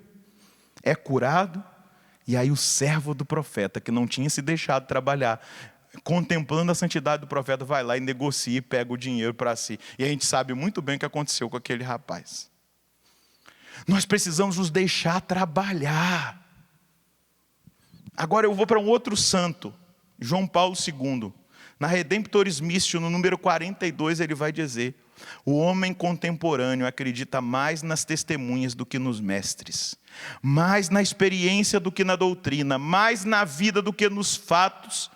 é curado, e aí o servo do profeta, que não tinha se deixado trabalhar, contemplando a santidade do profeta, vai lá e negocia e pega o dinheiro para si. E a gente sabe muito bem o que aconteceu com aquele rapaz. Nós precisamos nos deixar trabalhar. Agora eu vou para um outro santo, João Paulo II. Na Redemptoris Missio, no número 42, ele vai dizer: o homem contemporâneo acredita mais nas testemunhas do que nos mestres, mais na experiência do que na doutrina, mais na vida do que nos fatos,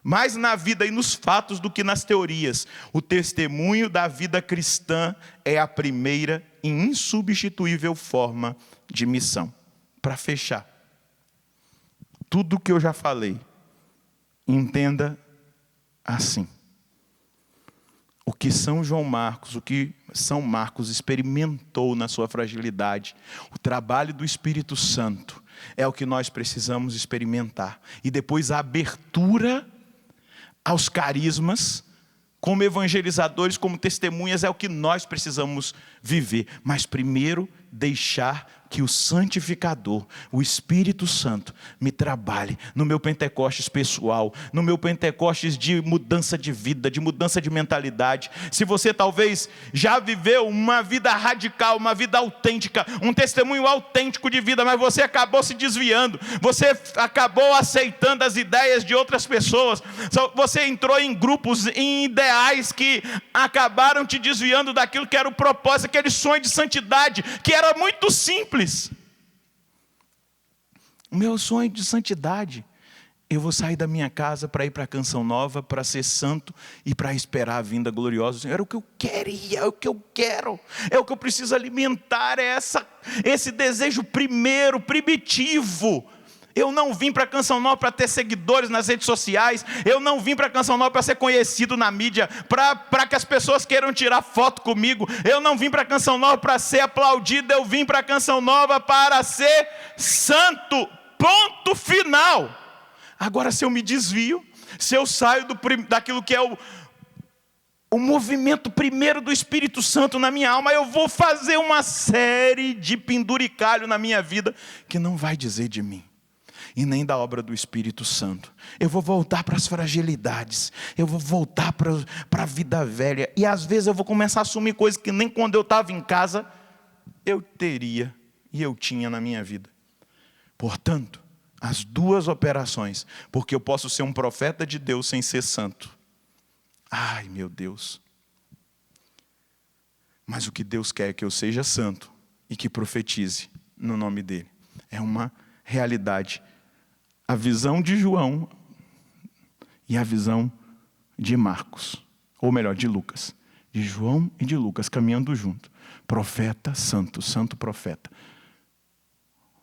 mais na vida e nos fatos do que nas teorias. O testemunho da vida cristã é a primeira e insubstituível forma de missão. Para fechar, tudo que eu já falei, entenda assim: o que São João Marcos, o que São Marcos experimentou na sua fragilidade, o trabalho do Espírito Santo, é o que nós precisamos experimentar. E depois a abertura aos carismas, como evangelizadores, como testemunhas, é o que nós precisamos viver. Mas primeiro, deixar que o santificador, o Espírito Santo, me trabalhe no meu Pentecostes pessoal, no meu Pentecostes de mudança de vida, de mudança de mentalidade. Se você talvez já viveu uma vida radical, uma vida autêntica, um testemunho autêntico de vida, mas você acabou se desviando, você acabou aceitando as ideias de outras pessoas, você entrou em grupos, em ideais que acabaram te desviando daquilo que era o propósito, aquele sonho de santidade, que era muito simples. O meu sonho de santidade: eu vou sair da minha casa para ir para a Canção Nova, para ser santo e para esperar a vinda gloriosa do Senhor. Era o que eu queria, é o que eu quero, é o que eu preciso alimentar, é esse desejo primeiro, primitivo. Eu não vim para a Canção Nova para ter seguidores nas redes sociais, eu não vim para a Canção Nova para ser conhecido na mídia, para que as pessoas queiram tirar foto comigo, eu não vim para a Canção Nova para ser aplaudido, eu vim para a Canção Nova para ser santo, ponto final. Agora, se eu me desvio, se eu saio daquilo que é o movimento primeiro do Espírito Santo na minha alma, eu vou fazer uma série de penduricalho na minha vida, que não vai dizer de mim, e nem da obra do Espírito Santo. Eu vou voltar para as fragilidades, eu vou voltar para a vida velha, e às vezes eu vou começar a assumir coisas que nem quando eu estava em casa eu teria e eu tinha na minha vida. Portanto, as duas operações, porque eu posso ser um profeta de Deus sem ser santo. Ai, meu Deus. Mas o que Deus quer é que eu seja santo e que profetize no nome dele. É uma realidade. A visão de João e a visão de Marcos, ou melhor, de Lucas, de João e de Lucas, caminhando junto. Profeta, santo, santo profeta.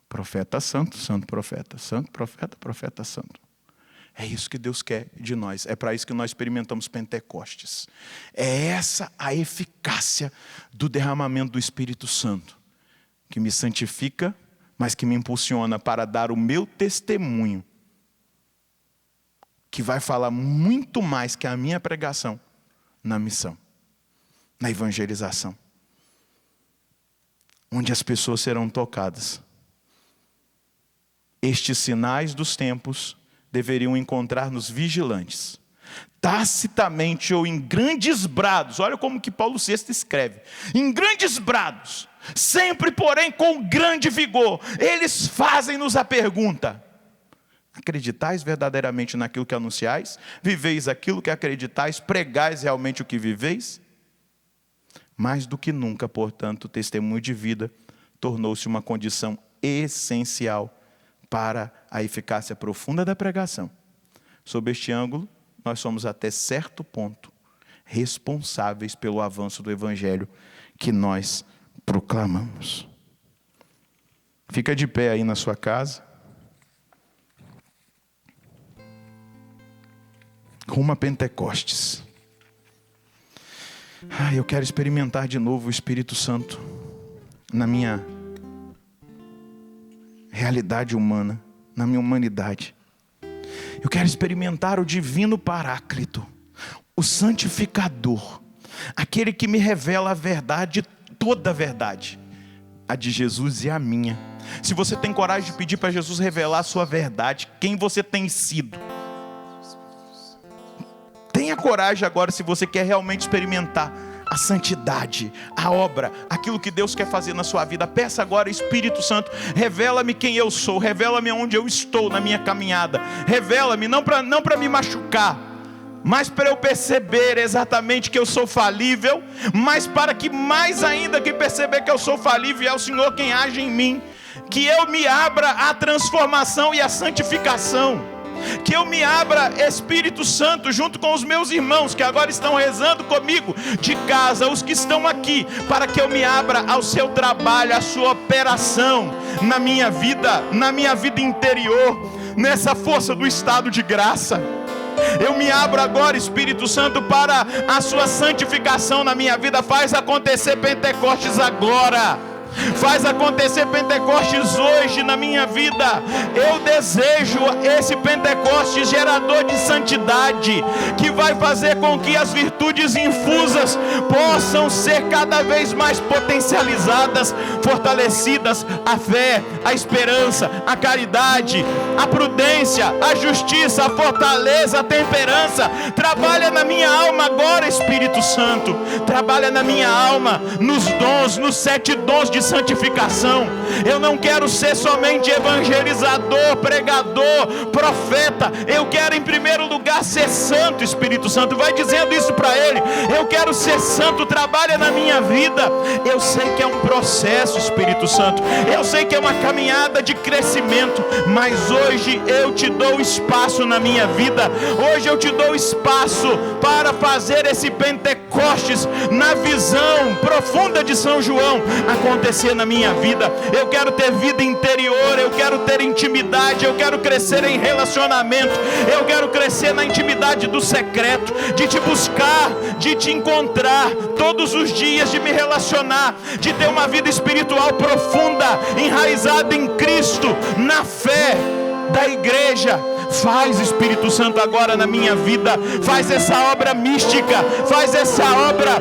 Profeta, santo, santo profeta. Santo profeta, profeta, santo. É isso que Deus quer de nós. É para isso que nós experimentamos Pentecostes. É essa a eficácia do derramamento do Espírito Santo, que me santifica, mas que me impulsiona para dar o meu testemunho, que vai falar muito mais que a minha pregação na missão, na evangelização, onde as pessoas serão tocadas. Estes sinais dos tempos deveriam encontrar nos vigilantes, tacitamente ou em grandes brados. Olha como que Paulo VI escreve: em grandes brados, sempre porém com grande vigor, eles fazem-nos a pergunta: acreditais verdadeiramente naquilo que anunciais? Viveis aquilo que acreditais? Pregais realmente o que viveis? Mais do que nunca, portanto, o testemunho de vida tornou-se uma condição essencial para a eficácia profunda da pregação. Sob este ângulo, nós somos até certo ponto responsáveis pelo avanço do Evangelho que nós proclamamos. Fica de pé aí na sua casa. Rumo a Pentecostes. Eu quero experimentar de novo o Espírito Santo na minha realidade humana, na minha humanidade. Eu quero experimentar o divino Paráclito, o santificador, aquele que me revela a verdade, toda a verdade, a de Jesus e a minha. Se você tem coragem de pedir para Jesus revelar a sua verdade, quem você tem sido, tenha coragem agora, se você quer realmente experimentar a santidade, a obra, aquilo que Deus quer fazer na sua vida. Peça agora: Espírito Santo, revela-me quem eu sou, revela-me onde eu estou na minha caminhada, revela-me, não para me machucar, mas para eu perceber exatamente que eu sou falível, mas para que mais ainda que perceber que eu sou falível, é o Senhor quem age em mim, que eu me abra à transformação e à santificação. Que eu me abra, Espírito Santo, junto com os meus irmãos que agora estão rezando comigo de casa, os que estão aqui, para que eu me abra ao seu trabalho, à sua operação na minha vida interior, nessa força do estado de graça. Eu me abro agora, Espírito Santo, para a sua santificação na minha vida. Faz acontecer Pentecostes agora. Faz acontecer Pentecostes hoje na minha vida. Eu desejo esse Pentecostes gerador de santidade, que vai fazer com que as virtudes infusas possam ser cada vez mais potencializadas, fortalecidas: a fé, a esperança, a caridade, a prudência, a justiça, a fortaleza, a temperança. Trabalha na minha alma agora, Espírito Santo. Trabalha na minha alma, nos dons, nos 7 dons de santificação. Eu não quero ser somente evangelizador, pregador, profeta. Eu quero em primeiro lugar ser santo. Espírito Santo, vai dizendo isso para ele: eu quero ser santo, trabalha na minha vida. Eu sei que é um processo, Espírito Santo, eu sei que é uma caminhada de crescimento, mas hoje eu te dou espaço na minha vida. Hoje eu te dou espaço para fazer esse Pentecostes na visão profunda de São João acontecer na minha vida. Eu quero ter vida interior, eu quero ter intimidade, eu quero crescer em relacionamento, eu quero crescer na intimidade do secreto, de te buscar, de te encontrar todos os dias, de me relacionar, de ter uma vida espiritual profunda, enraizada em Cristo, na fé da igreja. Faz, Espírito Santo, agora na minha vida. Faz essa obra mística, faz essa obra,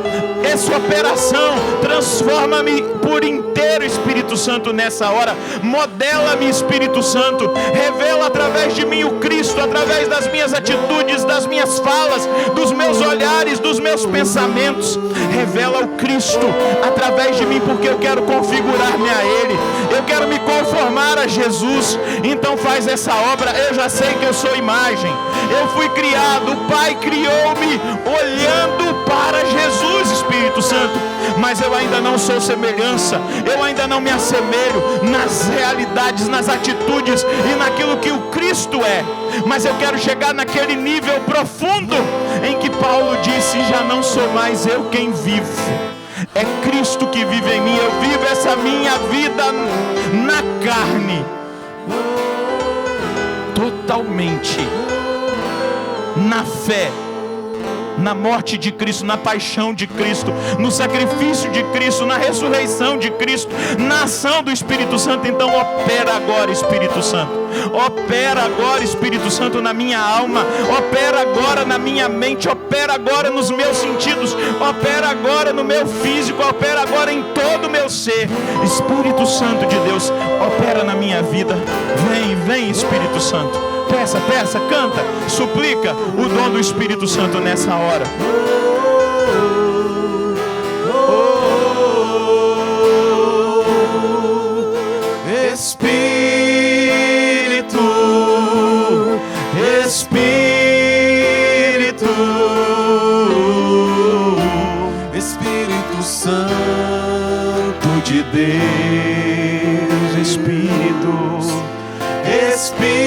essa operação. Transforma-me por inteiro, Espírito Santo, nessa hora. Modela-me, Espírito Santo. Revela através de mim o Cristo, através das minhas atitudes, das minhas falas, dos meus olhares, dos meus pensamentos. Revela o Cristo através de mim, porque eu quero configurar-me a Ele, eu quero me conformar a Jesus. Então faz essa obra. Eu já sei que eu sou imagem, eu fui criado, o Pai criou-me olhando para Jesus, Espírito Santo, mas eu ainda não sou semelhança, eu ainda não me assemelho nas realidades, nas atitudes e naquilo que o Cristo Cristo é. Mas eu quero chegar naquele nível profundo em que Paulo disse: já não sou mais eu quem vivo, é Cristo que vive em mim. Eu vivo essa minha vida na carne, totalmente na fé, na morte de Cristo, na paixão de Cristo, no sacrifício de Cristo, na ressurreição de Cristo, na ação do Espírito Santo. Então opera agora, Espírito Santo. Opera agora, Espírito Santo, na minha alma. Opera agora na minha mente. Opera agora nos meus sentidos. Opera agora no meu físico. Opera agora em todo o meu ser. Espírito Santo de Deus, opera na minha vida. Vem, vem, Espírito Santo. Peça, peça, canta, suplica o dom do Espírito Santo nessa hora. Espírito, Espírito, Espírito Santo de Deus, Espírito, Espírito,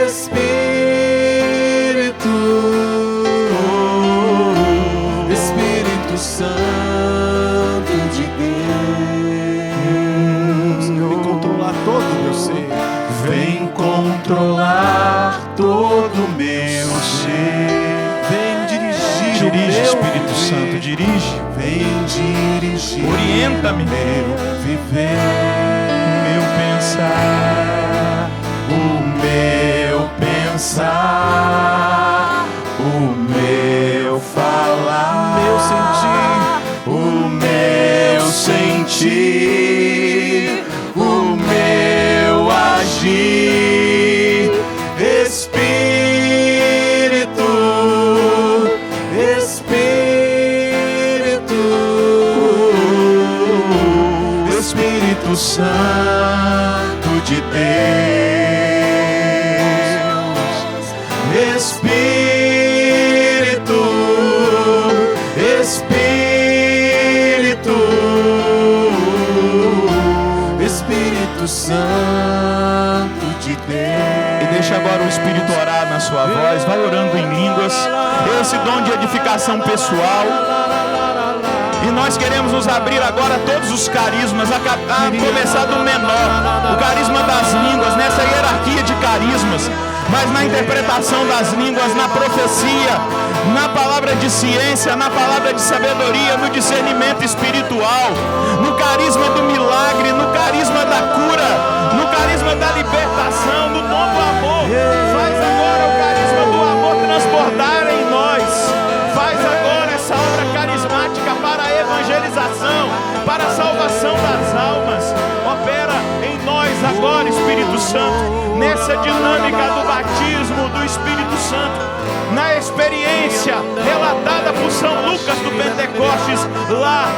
Espírito, Espírito Santo de Deus, vem controlar todo o meu ser, vem controlar todo o meu ser, vem dirigir, dirige, Espírito Santo, dirige, vem dirigir, orienta-me, meu viver, meu pensar, o meu pensar, o meu falar, meu sentir, o meu sentir, o meu agir. Espírito, Espírito, Espírito Santo de Deus, Espírito, Espírito, Espírito Santo de Deus. E deixa agora o Espírito orar na sua voz. Vai orando em línguas. Esse dom de edificação pessoal. E nós queremos nos abrir agora a todos os carismas, a começar do menor, o carisma das línguas, nessa hierarquia de carismas, mas na interpretação das línguas, na profecia, na palavra de ciência, na palavra de sabedoria, no discernimento espiritual, no carisma do milagre, no carisma da cura, no carisma da libertação, no dom do amor. Faz agora o carisma do amor transbordar em nós. Faz agora essa obra carismática para a evangelização, para a salvação das almas. Opera em nós agora, Espírito Santo, nessa dinâmica do batismo do Espírito Santo, na experiência relatada por São Lucas do Pentecostes, lá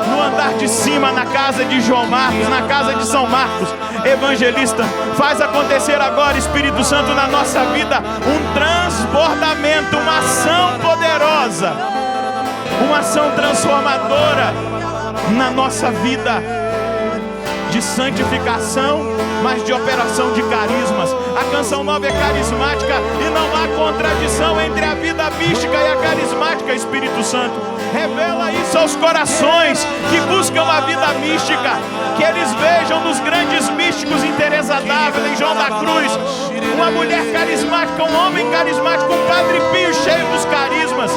no andar de cima, na casa de João Marcos, na casa de São Marcos, evangelista. Faz acontecer agora, Espírito Santo, na nossa vida, um transbordamento, uma ação poderosa, uma ação transformadora na nossa vida, de santificação, mas de operação de carismas. A canção nova é carismática e não há contradição entre a vida mística e a carismática. Espírito Santo, revela isso aos corações que buscam a vida mística, que eles vejam nos grandes místicos em Teresa d'Ávila, em João da Cruz, uma mulher carismática, um homem carismático, um Padre Pio cheio dos carismas,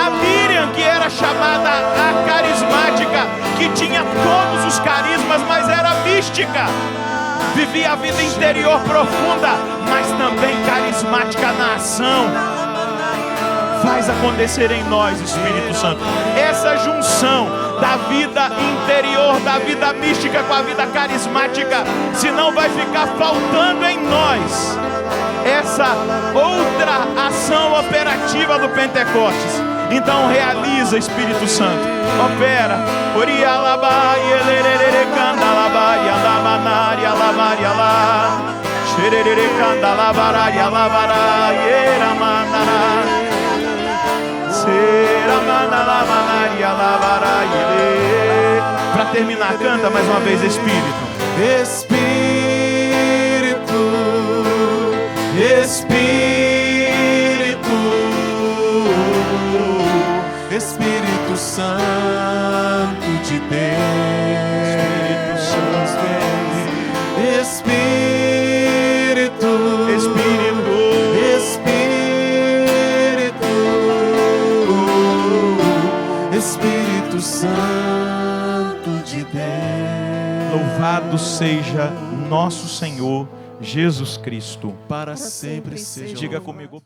a Miriam, que era chamada a carismática, que tinha todos os carismas, mas era mística, vivia a vida interior profunda, mas também carismática na ação. Faz acontecer em nós, Espírito Santo, essa junção da vida interior, da vida mística com a vida carismática, senão vai ficar faltando em nós essa outra ação operativa do Pentecostes. Então realiza, Espírito Santo, opera. Orialaba, yelerere candalaba, yalamanari, yalavari, yala. Xerere candalabara, yalavara, yeramanara. Seramanalamanari, yalavara, yele. Para terminar, canta mais uma vez, Espírito. Espírito. Espírito Santo de Deus, Espírito Santo de Deus. Louvado seja nosso Senhor Jesus Cristo. Para sempre seja. Diga comigo.